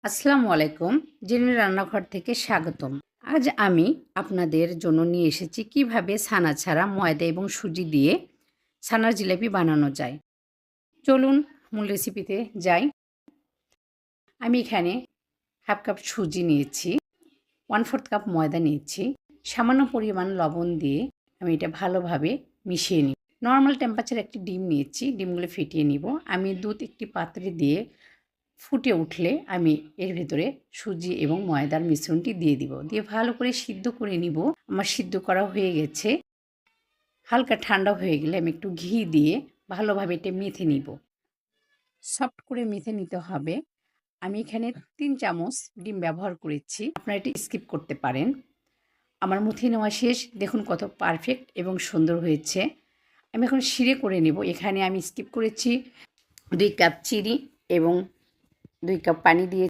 আসসালামু আলাইকুম। জেনের রান্নাঘর থেকে স্বাগতম। আজ আমি আপনাদের জন্য নিয়ে এসেছি কিভাবে ছানা ছাড়া ময়দা এবং সুজি দিয়ে ছানার জিলাপি বানানো যায়। চলুন মূল রেসিপিতে যাই। আমি এখানে হাফ কাপ সুজি নিয়েছি, 1/4 কাপ ময়দা নিয়েছি, সামান্য পরিমাণ লবণ দিয়ে আমি এটা ভালোভাবে মিশিয়ে নিই। নরমাল টেম্পারেচারে একটি ডিম নিয়েছি, ডিমগুলো ফেটিয়ে নিব। আমি দুধ একটি পাত্রে দিয়ে ফুটে উঠলে আমি এর ভেতরে সুজি এবং ময়দার মিশ্রণটি দিয়ে দিব। দিয়ে ভালো করে সিদ্ধ করে নিব। আমার সিদ্ধ করা হয়ে গেছে। হালকা ঠান্ডা হয়ে গেলে আমি একটু ঘি দিয়ে ভালোভাবে এটা মেখে নিব। সফট করে মেখে নিতে হবে। আমি এখানে 3 চামচ ডিম ব্যবহার করেছি। আপনারা এটা স্কিপ করতে পারেন। আমার মুথে নেওয়া শেষ। দেখুন কত পারফেক্ট এবং সুন্দর হয়েছে। আমি এখন শিরে করে নেব। এখানে আমি স্কিপ করেছি 2 কাপ চিনি এবং 2 কাপ পানি দিয়ে